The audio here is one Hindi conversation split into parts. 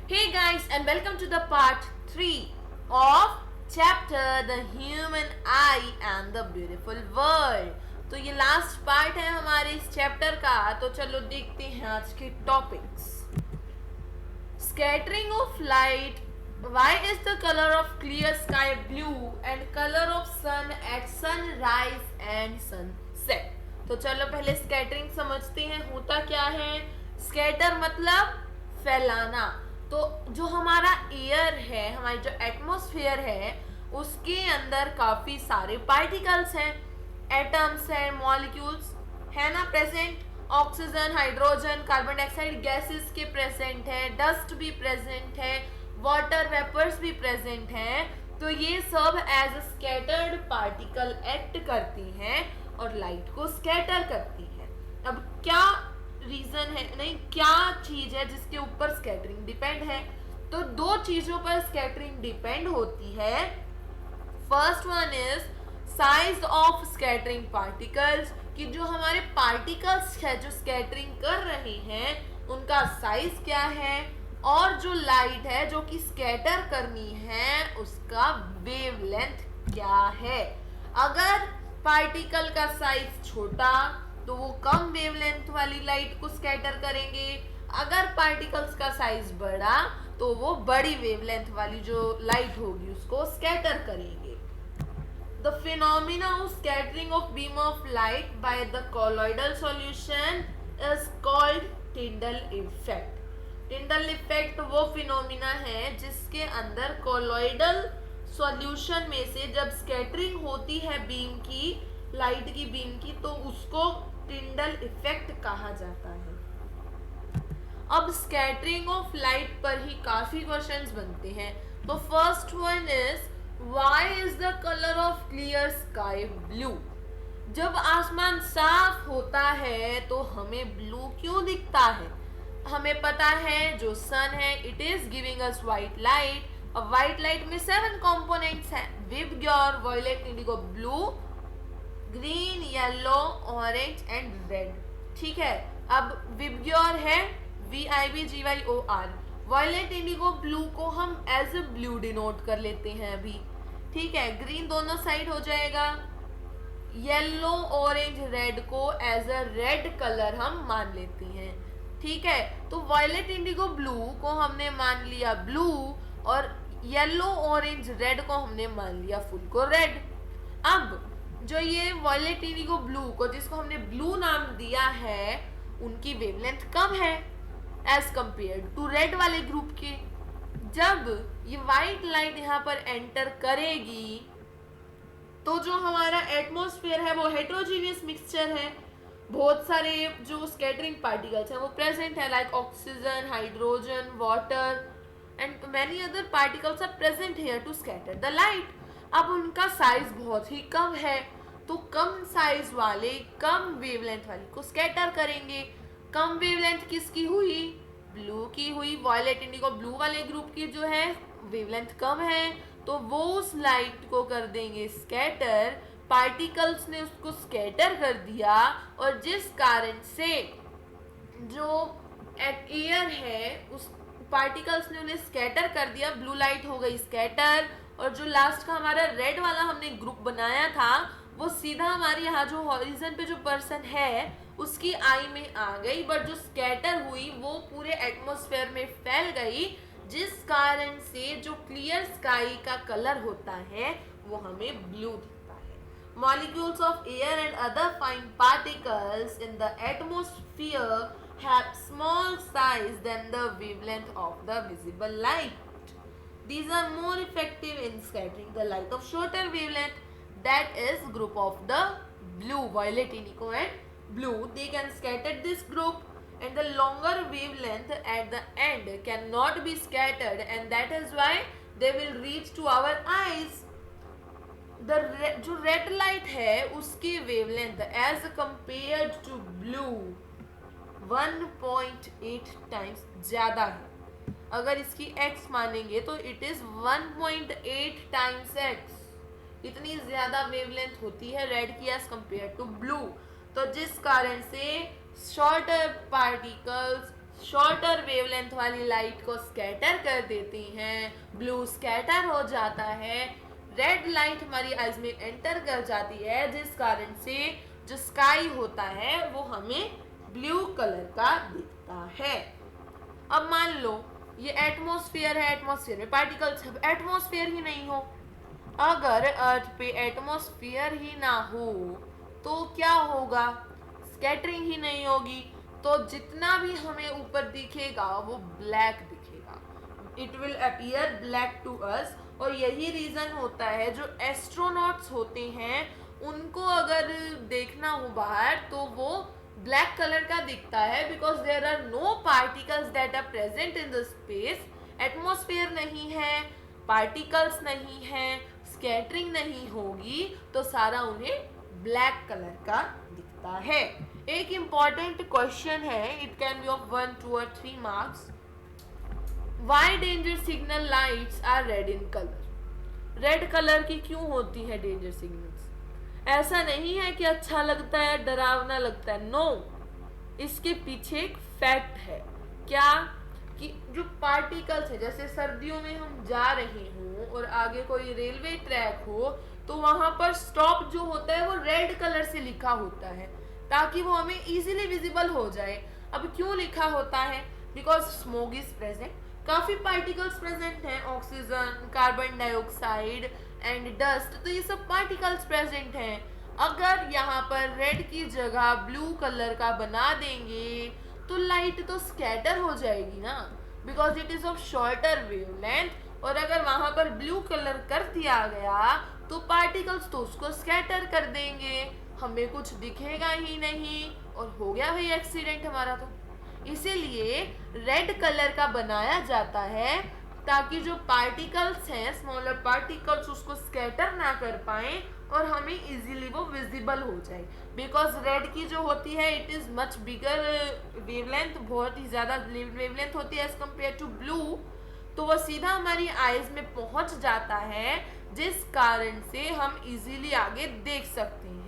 Hey guys, and welcome to the part 3 of chapter The Human Eye and the Beautiful World. तो ये लास्ट पार्ट है हमारे इस चैप्टर का, तो चलो देखते हैं आज के topics. Scattering of light. Why is the color of clear sky blue and color of sun at sunrise and sunset? तो चलो पहले स्कैटरिंग समझते हैं होता क्या है. स्कैटर मतलब फैलाना. तो जो हमारा एयर है, हमारी जो एटमॉस्फेयर है, उसके अंदर काफ़ी सारे पार्टिकल्स हैं, एटम्स हैं, मॉलिक्यूल्स है ना present. Oxygen, hydrogen, carbon dioxide gases के प्रेजेंट है, डस्ट भी प्रेजेंट है, वाटर वेपर्स भी प्रेजेंट हैं. तो ये सब एज स्कैटर्ड पार्टिकल एक्ट करती हैं और लाइट को स्कैटर करती हैं. अब क्या रीजन है, नहीं क्या चीज है जिसके ऊपर स्कैटरिंग डिपेंड है? तो दो चीजों पर स्कैटरिंग डिपेंड होती है. First one is size of scattering particles, कि जो हमारे पार्टिकल्स है जो स्कैटरिंग कर रहे हैं उनका साइज क्या है, और जो लाइट है जो कि स्कैटर करनी है उसका वेवलेंथ क्या है. अगर पार्टिकल का साइज छोटा तो वो कम वेवलेंथ वाली लाइट को स्कैटर करेंगे. अगर पार्टिकल्स का साइज बड़ा तो वो बड़ी वेवलेंथ वाली जो लाइट होगी उसको स्कैटर करेंगे. The phenomena of scattering of beam of light by the colloidal solution is called Tyndall effect. Tyndall effect वो फिनोमिना है जिसके अंदर colloidal solution में से जब स्कैटरिंग होती है बीम की, लाइट की बीम की, तो उसको टिंडल इफेक्ट कहा जाता है. अब स्कैटरिंग ऑफ लाइट पर ही काफी क्वेश्चंस बनते हैं. तो first one is why is the colour of clear sky blue? जब आसमान साफ होता है तो हमें ब्लू क्यों दिखता है? हमें पता है जो सन है it is giving us white light. अब व्हाइट लाइट में 7 कंपोनेंट्स हैं, VIBGYOR, violet, indigo, blue, green, yellow, orange and red. ठीक है. अब विबग्योर है VIBGYOR. वायलेट, इंडिगो, ब्लू को हम एज ए ब्लू डिनोट कर लेते हैं अभी. ठीक है. ग्रीन दोनों साइड हो जाएगा. येलो, ऑरेंज, रेड को एज अ रेड कलर हम मान लेते हैं. ठीक है. तो वायलेट, इंडिगो, ब्लू को हमने मान लिया ब्लू, और येलो, ऑरेंज, रेड को हमने मान लिया फुल को रेड. अब जो ये वायलेट, इंडिगो, ब्लू को जिसको हमने ब्लू नाम दिया है उनकी वेवलेंथ कम है एज कंपेयर टू रेड वाले ग्रुप के. जब ये व्हाइट लाइट यहाँ पर एंटर करेगी तो जो हमारा एटमॉस्फेयर है वो हेट्रोजीनियस मिक्सचर है. बहुत सारे जो स्कैटरिंग पार्टिकल्स हैं वो प्रेजेंट है, like oxygen, hydrogen, water and many other particles are present here to scatter the light. अब उनका साइज बहुत ही कम है, तो कम साइज वाले कम वेवलेंथ वाली को स्कैटर करेंगे. कम वेवलेंथ किसकी हुई? ब्लू की हुई. वायलेट, इंडिगो, ब्लू वाले ग्रुप की जो है वेवलेंथ कम है तो वो उस लाइट को कर देंगे स्कैटर. पार्टिकल्स ने उसको स्कैटर कर दिया और जिस कारण से जो एयर है उस पार्टिकल्स ने उन्हें स्कैटर कर दिया, ब्लू लाइट हो गई स्कैटर, और जो लास्ट का हमारा रेड वाला हमने ग्रुप बनाया था वो सीधा हमारे यहाँ जो हॉरिजन पे जो पर्सन है उसकी आई में आ गई, बट जो स्कैटर हुई वो पूरे एटमॉस्फेयर में फैल गई, जिस कारण से जो क्लियर स्काई का कलर होता है वो हमें ब्लू दिखता है. Molecules of air and other fine particles in the atmosphere have small size than the wavelength of the visible light. These are more effective in scattering the light of shorter wavelength, that is group of the blue, violet, indigo and blue. They can scatter this group, and the longer wavelength at the end cannot be scattered, and that is why they will reach to our eyes. जो red light है उसकी wavelength as compared to blue 1.8 times ज़्यादा है. अगर इसकी x मानेंगे तो इट इज़ 1.8 टाइम्स x. इतनी ज़्यादा वेवलेंथ होती है रेड की एज कंपेयर टू ब्लू. तो जिस कारण से शॉर्टर पार्टिकल्स शॉर्टर वेवलेंथ वाली लाइट को स्कैटर कर देती हैं, ब्लू स्कैटर हो जाता है, रेड लाइट हमारी आइज में एंटर कर जाती है, जिस कारण से जो स्काई होता है वो हमें ब्लू कलर का दिखता है। अब मान लो ये एटमॉस्फेयर है, एटमॉस्फेयर में पार्टिकल्स है, एटमॉस्फेयर ही नहीं हो, अगर अर्थ पे एटमॉस्फेयर ही ना हो तो क्या होगा, स्कैटरिंग ही नहीं होगी, तो जितना भी हमें ऊपर दिखेगा वो ब्लैक दिखेगा, it will appear black to us. और यही रीजन होता है जो एस्ट्रोनॉट्स होते हैं उनको अगर देखना हो बाहर तो वो ब्लैक कलर का दिखता है, because there are no particles that are present in the space, atmosphere नहीं है, पार्टिकल्स नहीं है, स्कैटरिंग नहीं होगी, तो सारा उन्हें ब्लैक कलर का दिखता है। एक इंपॉर्टेंट क्वेश्चन है, इट कैन बी ऑफ 1, 2 और 3 marks. Why danger signal lights are red in colour? Red colour की क्यों होती है डेंजर सिग्नल्स? ऐसा नहीं है कि अच्छा लगता है, डरावना लगता है, नो, इसके पीछे एक फैक्ट है। क्या? कि जो पार्टिकल्स है, जैसे सर्दियों में हम जा रहे हों और आगे कोई रेलवे ट्रैक हो तो वहां पर स्टॉप जो होता है वो रेड कलर से लिखा होता है ताकि वो हमें इजीली विजिबल हो जाए। अब क्यों लिखा होता है? बिकॉज स्मोक इज प्रेजेंट, काफी पार्टिकल्स प्रेजेंट हैं, oxygen, carbon dioxide and dust, तो ये सब पार्टिकल्स प्रेजेंट हैं। अगर यहाँ पर रेड की जगह ब्लू कलर का बना देंगे तो लाइट तो स्कैटर हो जाएगी ना, because it is of shorter wavelength, और अगर वहां पर ब्लू कलर कर दिया गया तो पार्टिकल्स तो उसको स्कैटर कर देंगे, हमें कुछ दिखेगा ही नहीं और हो गया भाई एक्सीडेंट हमारा। तो इसीलिए रेड कलर का बनाया जाता है ताकि जो पार्टिकल्स हैं, स्मॉलर पार्टिकल्स, उसको स्कैटर ना कर पाए और हमें इजीली वो विजिबल हो जाए। बिकॉज रेड की जो होती है it is much bigger wavelength, बहुत ही ज़्यादा वेवलेंथ होती है एज कम्पेयर टू ब्लू, तो वो सीधा हमारी आइज में पहुंच जाता है, जिस कारण से हम इजीली आगे देख सकते हैं।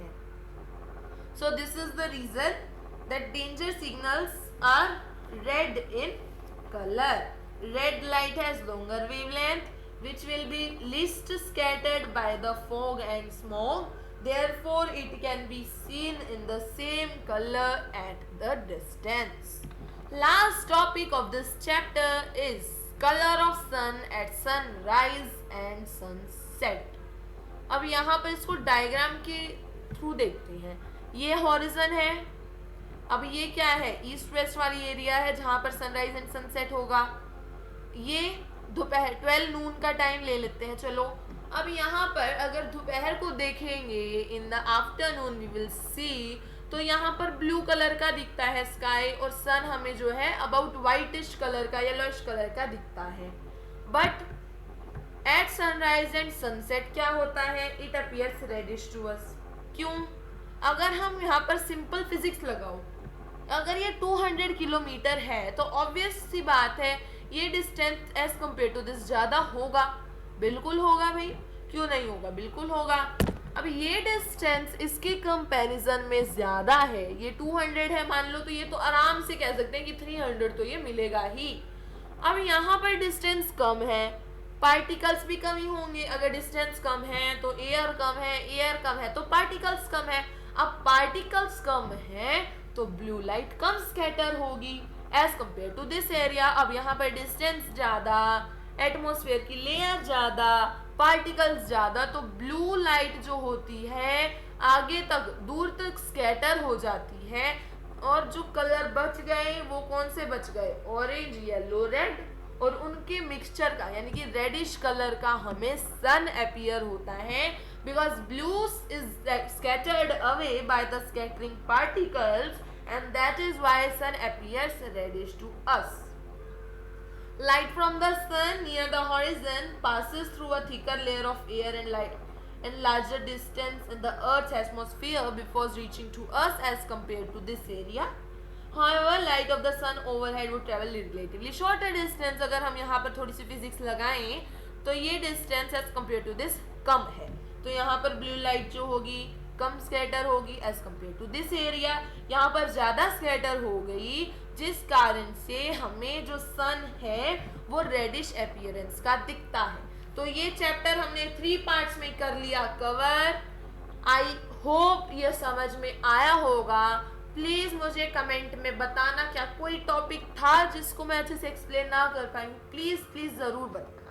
So this is the reason that danger signals are red in colour. Red light has longer wavelength, which will be least scattered by the fog and smoke. Therefore, it can be seen in the same color at the distance. Last topic of this chapter is color of sun at sunrise and sunset. अब यहाँ पर इसको डायग्राम के थ्रू देखते हैं। ये हॉरिजन है, अब ये क्या है? ईस्ट वेस्ट वाली एरिया है जहाँ पर सनराइज एंड सनसेट होगा। ये दोपहर 12 नून का टाइम ले लेते हैं, चलो। अब यहाँ पर अगर दोपहर को देखेंगे, in the afternoon we will see, तो यहाँ पर ब्लू कलर का दिखता है स्काई, और सन हमें जो है अबाउट वाइटिश कलर का, येलोइश कलर का दिखता है। But at sunrise and sunset क्या होता है? It appears reddish to us. क्यों? अगर हम यहाँ पर सिंपल फिजिक्स लगाओ, अगर ये 200 किलोमीटर है तो ऑब्वियस सी बात है ये distance as compare to this ज़्यादा होगा, बिल्कुल होगा भाई, क्यों नहीं होगा, बिल्कुल होगा। अब ये डिस्टेंस इसके कंपैरिजन में ज़्यादा है, ये 200 है मान लो, तो ये तो आराम से कह सकते हैं कि 300 तो ये मिलेगा ही। अब यहाँ पर डिस्टेंस कम है, पार्टिकल्स भी कम ही होंगे, अगर डिस्टेंस कम है तो एयर कम है, एयर कम है तो पार्टिकल्स कम है। अब पार्टिकल्स कम है तो ब्लू लाइट कम स्कैटर होगी as compare to this area. अब यहाँ पर डिस्टेंस ज़्यादा, एटमॉस्फेयर की लेयर ज़्यादा, पार्टिकल्स ज़्यादा, तो ब्लू लाइट जो होती है आगे तक दूर तक स्कैटर हो जाती है, और जो कलर बच गए वो कौन से बच गए? ऑरेंज, येलो, रेड, और उनके मिक्सचर का यानी कि रेडिश कलर का हमें सन अपीयर होता है, because blue is scattered away by the scattering particles, and that is why sun appears reddish to us. Light from the sun near the horizon passes through a thicker layer of air and light and larger distance in the earth's atmosphere before reaching to us as compared to this area. However, light of the sun overhead would travel relatively shorter distance. अगर हम यहाँ पर थोड़ी सी फिजिक्स लगाएं तो ये distance as compare to this कम है, तो यहाँ पर ब्लू लाइट जो होगी कम स्कैटर होगी as compare to this area, यहाँ पर ज़्यादा स्कैटर हो गई, जिस कारण से हमें जो सन है वो रेडिश अपीयरेंस का दिखता है। तो ये चैप्टर हमने 3 पार्ट्स में कर लिया कवर। आई होप ये समझ में आया होगा। प्लीज़ मुझे कमेंट में बताना क्या कोई टॉपिक था जिसको मैं अच्छे से एक्सप्लेन ना कर पाई, प्लीज़ प्लीज़ ज़रूर बताना।